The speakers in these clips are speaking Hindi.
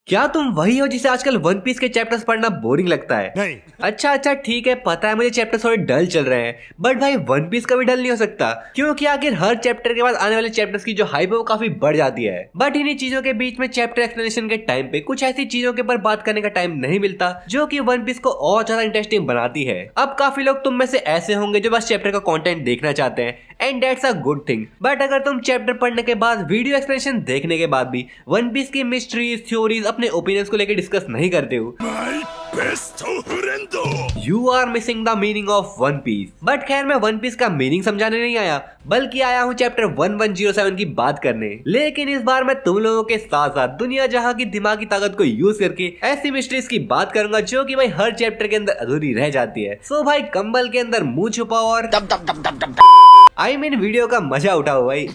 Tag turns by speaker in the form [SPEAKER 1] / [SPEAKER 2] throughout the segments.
[SPEAKER 1] क्या तुम वही हो जिसे आजकल वन पीस के चैप्टर्स पढ़ना बोरिंग लगता है?
[SPEAKER 2] नहीं।
[SPEAKER 1] अच्छा ठीक है, पता है मुझे चैप्टर्स थोड़े डल चल रहे हैं, बट भाई वन पीस कभी डल नहीं हो सकता, क्योंकि आखिर हर चैप्टर के बाद आने वाले चैप्टर्स की जो हाइप है वो काफी बढ़ जाती है। बट इन्हीं चीजों के बीच में चैप्टर एक्सप्लेनेशन के टाइम पे कुछ ऐसी चीजों के ऊपर बात करने का टाइम नहीं मिलता जो कि वन पीस को और ज्यादा इंटरेस्टिंग बनाती है। अब काफी लोग तुम में से ऐसे होंगे जो बस चैप्टर का कंटेंट देखना चाहते हैं, and that's a good thing. But अगर तुम चैप्टर पढ़ने के बाद वीडियो एक्सप्लेनेशन देखने के बाद भी वन पीस की मिस्ट्रीज, थ्योरीज, अपने ओपिनियंस को लेकर डिस्कस नहीं करते हो, you are missing the meaning of One Piece. But खैर, मैं वन पीस का मीनिंग समझाने नहीं आया, बल्कि आया हूँ चैप्टर 1107 की बात करने। लेकिन इस बार मैं तुम लोगों के साथ साथ दुनिया जहां की दिमागी ताकत को यूज करके ऐसी मिस्ट्रीज की बात करूंगा जो कि भाई हर चैप्टर के अंदर अधूरी रह जाती है। सो भाई कंबल के अंदर मुंह छुपाओ और आई मीन वीडियो का मजा उठाओ भाई।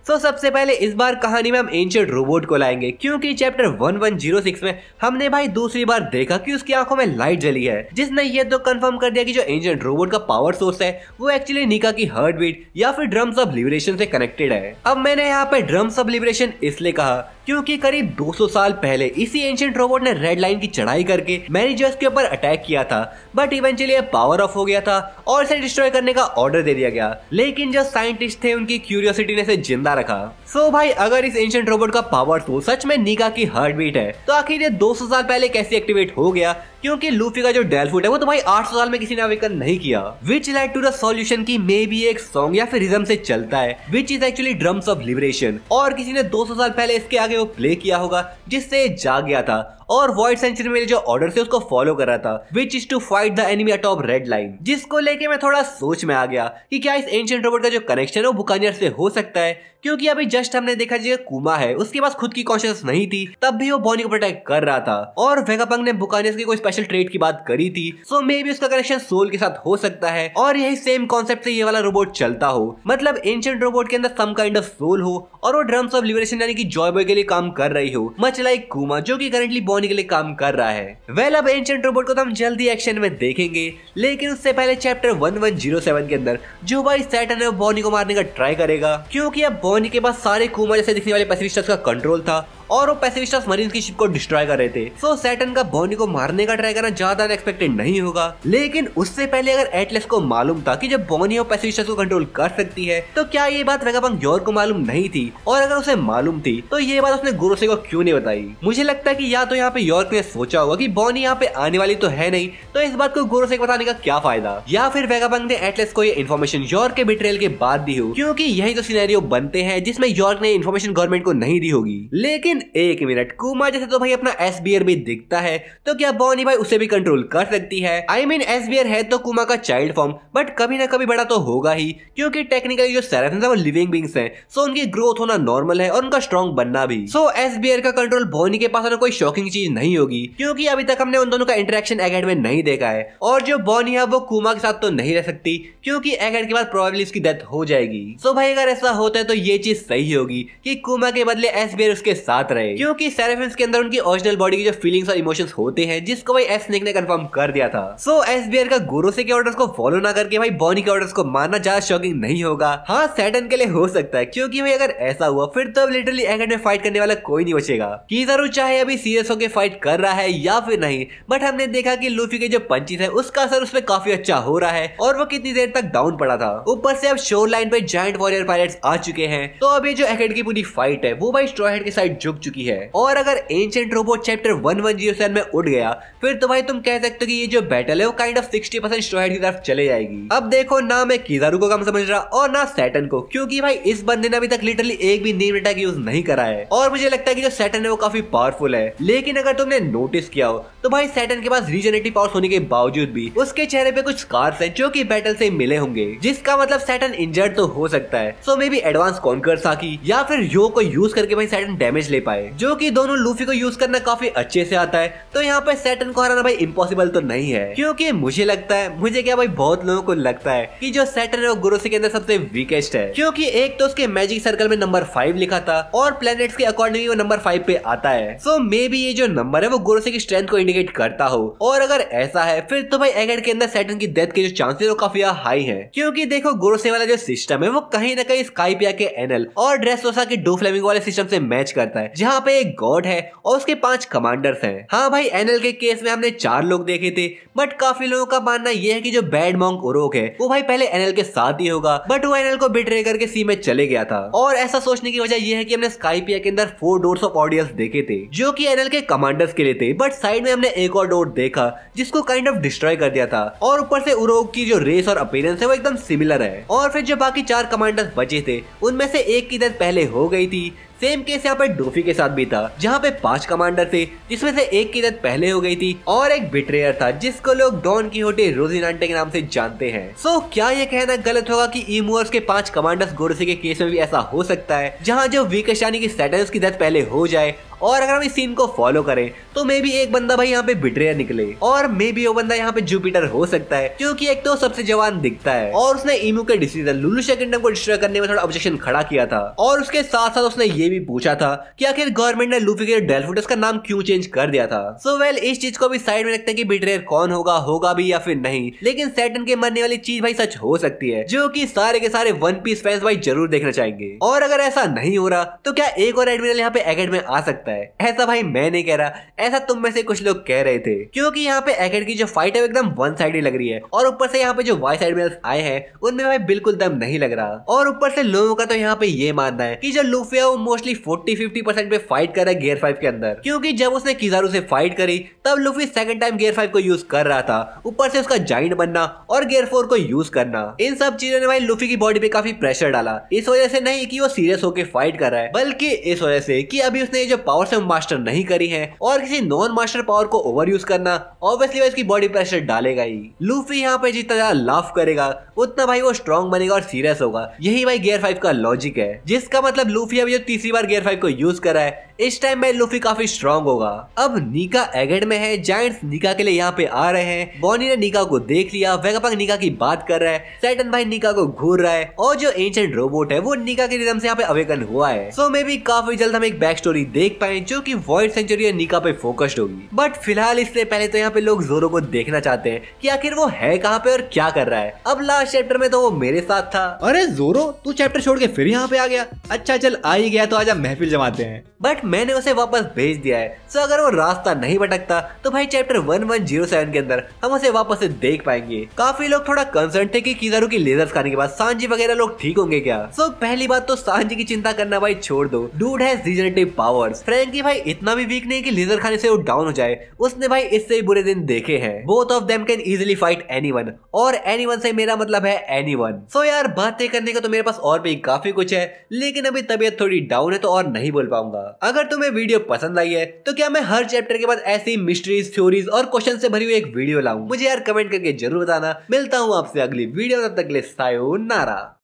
[SPEAKER 1] तो सबसे पहले इस बार कहानी में हम एंशिएंट रोबोट को लाएंगे, क्योंकि चैप्टर 1106 में हमने भाई दूसरी बार देखा कि उसकी आंखों में लाइट जली है, जिसने ये तो कंफर्म कर दिया कि जो एंशिएंट रोबोट का पावर सोर्स है वो एक्चुअली निका की हार्ट बीट या फिर ड्रम्स ऑफ लिबरेशन से कनेक्टेड है। अब मैंने यहाँ पे ड्रम्स ऑफ लिबरेशन इसलिए कहा क्योंकि करीब 200 साल पहले इसी एंशिएंट रोबोट ने रेड लाइन की चढ़ाई करके मैरीजर्स के ऊपर अटैक किया था, बट इवेंचुअली ये पावर ऑफ हो गया था और इसे डिस्ट्रॉय करने का ऑर्डर दे दिया गया। लेकिन जो साइंटिस्ट थे उनकी क्यूरियोसिटी ने इसे जिंदा रखा। सो भाई, अगर इस एंशिएंट रोबोट का पावर तो सच में निका की हार्ट बीट है, तो आखिर ये 200 साल पहले कैसे एक्टिवेट हो गया? क्योंकि लूफी का जो डेलफुट है वो तो भाई 800 साल में किसी ने अवेकन नहीं किया। Which led to the solution की मे बी एक सॉन्ग या फिर रिदम से चलता है, which is actually drums of liberation, और किसी ने 200 साल पहले इसके आगे वो प्ले किया होगा जिससे जाग गया था और वॉइड सेंचुरी में जो ऑर्डर से उसको फॉलो कर रहा था, which is to fight the enemy atop Red Line. जिसको लेके मैं थोड़ा सोच में आ गया कि क्या इस एंशिएंट रोबोट का जो कनेक्शन है वो बुकानियर से हो सकता है, क्योंकि अभी जस्ट हमने देखा जो कुमा है उसके पास खुद की कॉन्शियस नहीं थी, तब भी वो बॉनी को प्रोटेक्ट कर रहा था, और वेगापंक ने बुकानियर्स की कोई स्पेशल ट्रेट की बात करी थी। सो मे बी उसका कनेक्शन सोल के साथ हो सकता है, और यही सेम कॉन्सेप्ट से ये वाला रोबोट चलता हो, मतलब एंशिएंट रोबोट के अंदर सम काइंड ऑफ सोल हो और वो ड्रम्स ऑफ लिबरेशन यानी कि जॉय बॉय के लिए काम कर रही हो, मच लाइक कुमा जो कि करंटली बॉनी के लिए काम कर रहा है। वेल, अब एंशिएंट रोबोट को तो हम जल्दी एक्शन में देखेंगे, लेकिन उससे पहले चैप्टर 1107 के अंदर जो भाई सैटर्न है वो बॉनी को मारने का ट्राई करेगा, क्योंकि अब बॉनी के पास सारे कुमा जैसे दिखने वाले पैसिफिस्टर्स का कंट्रोल था और वो पैसिफिस्टर्स मरीन्स की शिप को डिस्ट्रॉय कर रहे थे। सो सैटर्न का बॉनी को मारने का ट्राई करना ज्यादा अनएक्सपेक्टेड नहीं होगा, लेकिन उससे पहले अगर एटलस को मालूम था कि जब बॉनी और पैसिफिस्टर्स को कंट्रोल कर सकती है, तो क्या ये बात वेगापंक यॉर्क को मालूम नहीं थी? और अगर उसे मालूम थी तो ये बात उसने गोरोसे को क्यों नहीं बताई? मुझे लगता है कि या तो यहाँ पे यॉर्क ने सोचा होगा कि बॉनी यहाँ पे आने वाली तो है नहीं, तो इस बात को गोरोसे को बताने का क्या फायदा, या फिर वेगापंक ने एटलस को ये इन्फॉर्मेशन यॉर्क के बिट्रेल के बाद दी हो, क्योंकि यही तो सिनेरियो बनते हैं जिसमें यॉर्क ने इन्फॉर्मेशन गवर्नमेंट को नहीं दी होगी। लेकिन एक मिनट, कुमा जैसे तो भाई अपना एसबीआर भी दिखता है, तो क्या बॉनी भाई उसे भी कंट्रोल कर सकती है? आई मीन एसबीआर है तो कुमा का चाइल्ड फॉर्म, बट कभी ना कभी बड़ा तो होगा ही, क्योंकि टेक्निकली जो सेराफिन्स है वो लिविंग बीइंग्स हैं, सो उनकी ग्रोथ होना नॉर्मल है और उनका स्ट्रॉन्ग बनना भी। सो एसबीआर का कंट्रोल बॉनी के पास होना कोई शॉकिंग चीज नहीं होगी, क्योंकि अभी तक हमने उन दोनों का इंटरेक्शन एगेड में नहीं देखा है, और जो बॉनी है वो कुमा के साथ तो नहीं रह सकती, क्योंकि एगेड के बाद प्रोबेबली उसकी डेथ हो जाएगी। सो भाई अगर ऐसा होता है तो ये चीज सही होगी कि कुमा के बदले एसबीआर उसके साथ रहे, क्योंकि सेराफिन्स के अंदर उनकी ओरिजिनल बॉडी की जो फीलिंग्स और इमोशंस होते हैं, जिसको भाई स्नेक ने कंफर्म कर दिया था। सो एसबीआर का गोरोसे के ऑर्डर्स को फॉलो ना करके भाई बॉनी के ऑर्डर्स को मानना ज्यादा शॉकिंग नहीं होगा। हाँ, सैटर्न के लिए हो सकता है, क्योंकि भाई अगर ऐसा हुआ फिर तो लिटरली एगेड में फाइट करने वाला कोई नहीं बचेगा। किज़ारू चाहे अभी सीरियस होकर फाइट कर रहा है या फिर नहीं, बट हमने देखा कि लूफी के जो पंचेस है उसका असर उस पर काफी अच्छा हो रहा है, और वो कितनी देर तक डाउन पड़ा था। ऊपर से अब शोर लाइन पे जायंट वॉरियर पायरेट्स आ चुके हैं, तो अब ये जो एगेड की पूरी फाइट है वो भाई स्ट्रॉ हेड की साइड झुक चुकी है। और अगर एंशिएंट रोबोट चैप्टर 1107 में उड़ गया, फिर तो भाई तुम कह सकते हो कि ये जो बैटल है वो काइंड ऑफ 60% स्ट्रॉ हेड की तरफ चले जाएगी। अब देखो, ना मैं किज़ारू को कम समझ रहा और ना सैटर्न को, क्योंकि भाई इस बंदे ने अभी तक लिटरली एक भी नेम अटैक यूज नहीं करा है, और मुझे लगता है कि जो सैटर्न है वो काफी पावरफुल है। लेकिन अगर तुमने नोटिस किया हो तो भाई सैटर्न के पास रीजनरेटिव पावर्स होने के बावजूद भी उसके चेहरे पे कुछ स्कार्स हैं जो कि बैटल से मिले होंगे, जिसका मतलब सैटर्न इंजर्ड तो हो सकता है। सो मे बी एडवांस कॉन्कर साकी या फिर यो को यूज करके भाई सैटर्न डैमेज ले पाए, जो कि दोनों लूफी को यूज करना काफी अच्छे से आता है। तो यहाँ पे सैटर्न को हराना भाई इम्पॉसिबल तो नहीं है, क्योंकि मुझे लगता है, मुझे क्या भाई बहुत लोगों को लगता है कि जो सैटर्न है वो गोरोसे के अंदर सबसे वीकेस्ट है, क्योंकि एक तो उसके मैजिक सर्कल में नंबर 5 लिखा था और प्लैनेट्स के अकॉर्डिंग वो नंबर 5 पे आता है। सो मे बी ये जो नंबर है वो गोरोसे की स्ट्रेंथ को इंडिकेट करता हो, और अगर ऐसा है फिर तो भाई एगेड के अंदर सैटर्न की डेथ के जो चांसेस वो काफी हाई है, क्योंकि देखो गोरोसे वाला जो सिस्टम है वो कहीं ना कहीं स्काइपिया के एनएल और ड्रेसरोसा के डो फ्लेमिंगो वाले सिस्टम से मैच करता है, जहाँ पे एक गॉड है और उसके 5 कमांडर्स हैं। हाँ भाई, एनएल के केस में हमने 4 लोग देखे थे, बट काफी लोगों का मानना यह है कि जो बैड मॉन्क उरोक है वो भाई पहले एनएल के साथ ही होगा, बट वो एनएल को बिट्रे करके सी में चले गया था। और ऐसा सोचने की वजह यह है कि हमने स्काइपिया के अंदर 4 डोर्स ऑफ ऑडियंस देखे थे जो कि एनएल के कमांडर्स के लिए थे, बट साइड में हमने एक और डोर देखा जिसको काइंड ऑफ डिस्ट्रॉय कर दिया था। और ऊपर से उरोक की जो रेस और अपीयरेंस है वो एकदम सिमिलर है। और फिर जो बाकी 4 कमांडर्स बचे थे उनमें से एक की डेथ पहले हो गई थी। सेम केस यहाँ पे डोफी के साथ भी था, जहाँ पे 5 कमांडर थे जिसमें से एक की डेथ पहले हो गई थी और एक बिट्रेयर था जिसको लोग डॉन कीहोटे रोजिनांटे के नाम से जानते हैं। सो क्या ये कहना गलत होगा कि ईमूअर्स के 5 कमांडर्स गोरसे के केस में भी ऐसा हो सकता है, जहाँ जो वीकेस्ट यानी कि सैटर्न्स की डेथ पहले हो जाए और अगर हम इस सीन को फॉलो करें तो मे बी एक बंदा भाई यहाँ पे बिट्रेयर निकले और मे बी वो बंदा यहाँ पे जुपिटर हो सकता है, क्योंकि एक तो सबसे जवान दिखता है और उसने ईमू के डिसीजन लुलुशिया किंगडम को डिस्ट्रॉय करने में थोड़ा ऑब्जेक्शन खड़ा किया था। और उसके साथ साथ उसने ये भी पूछा था कि आखिर गवर्नमेंट ने लूफी के डेल्फुटस का नाम क्यों चेंज कर दिया था। सो वेल, इस चीज को भी साइड में रखते हैं कि बिट्रेयर कौन होगा भी या फिर नहीं, लेकिन सैटर्न के मरने वाली चीज भाई सच हो सकती है, जो कि सारे के सारे वन पीस फैंस भाई जरूर देखना चाहेंगे। और अगर ऐसा नहीं हो रहा तो क्या एक और एडमिरल यहाँ पे एकेड में आ सकता है? ऐसा भाई मैं नहीं कह रहा, ऐसा तुम में से कुछ लोग कह रहे थे, क्योंकि यहाँ पे एकेड की जो फाइट है वो एकदम वन साइड लग रही है और ऊपर से यहाँ पे जो वाइस एडमिरल्स आए हैं उनमें भाई बिल्कुल दम नहीं लग रहा। और ऊपर से लोगों का तो यहाँ पे ये मानना है कि जो लूफी है वो मोस्टली 40-50% पे फाइट कर रहा है गियर 5 के अंदर, क्योंकि जब उसने किजारू से फाइट करी तब लूफी सेकंड टाइम गियर 5 को यूज कर रहा था, ऊपर से उसका जाइंट बनना और गियर 4 को यूज करना, इन सब चीजों ने भाई लूफी की बॉडी पे काफी प्रेशर डाला। इस वजह से नहीं कि वो सीरियस होकर फाइट कर रहा है, बल्कि इस वजह से कि अभी उसने जो पावर से मास्टर नहीं करी है और किसी नॉन मास्टर पावर को ओवर यूज करना ऑब्वियसली इसकी बॉडी प्रेशर डालेगा ही। लूफी यहाँ पे जितना ज्यादा लाफ करेगा उतना भाई वो स्ट्रॉन्ग बनेगा और सीरियस होगा। यही भाई गियर 5 का लॉजिक है, जिसका मतलब लूफी अभी जो तीसरी बार गियर 5 को यूज कर रहा है, इस टाइम में लूफी काफी स्ट्रॉन्ग होगा। अब नीका एगेड में है, जायंट्स नीका के लिए यहाँ पे आ रहे हैं। बॉनी ने नीका को देख लिया, वेगापंक नीका की बात कर रहा है, सैटर्न भाई नीका को घूर रहा है और जो एंशिएंट रोबोट है वो नीका के रिदम से यहाँ पे अवेकन हुआ है। सो मे बी काफी जल्द हम एक बैक स्टोरी देख पाए जो कि वॉइड सेंचुरी और नीका पे फोकस्ड होगी। बट फिलहाल इससे पहले तो यहाँ पे लोग जोरो को देखना चाहते हैं कि आखिर वो है कहाँ पे और क्या कर रहा है। अब लास्ट चैप्टर में तो वो मेरे साथ था।
[SPEAKER 2] अरे जोरो, तू चैप्टर छोड़ के फिर यहाँ पे आ गया? अच्छा चल, आ ही गया तो आजा महफिल जमाते हैं।
[SPEAKER 1] बट मैंने उसे वापस भेज दिया है, सो अगर वो रास्ता नहीं भटकता तो भाई चैप्टर 1107 के अंदर हम उसे वापस से देख पाएंगे। काफी लोग थोड़ा कंसर्न थे कि किजारू की लेजर्स खाने के बाद सांजी वगैरह लोग ठीक होंगे क्या। सो पहली बात तो सांजी की चिंता करना भाई छोड़ दो, dude has regenerative powers. Franky भाई इतना भी वीक नहीं कि लेजर खाने से वो डाउन हो जाए, उसने भाई इससे ही बुरे दिन देखे हैं। Both of them can easily fight anyone, और एनीवन से मेरा मतलब है एनीवन। सो यार बातें करने को तो मेरे पास और भी काफी कुछ है, लेकिन अभी तबीयत थोड़ी डाउन है तो और नहीं बोल पाऊंगा। अगर तुम्हें वीडियो पसंद आई है तो क्या मैं हर चैप्टर के बाद ऐसी मिस्ट्रीज, थ्योरीज और क्वेश्चन से भरी हुई एक वीडियो लाऊं? मुझे यार कमेंट करके जरूर बताना। मिलता हूँ आपसे अगली वीडियो, तब तक के लिए सायोनारा।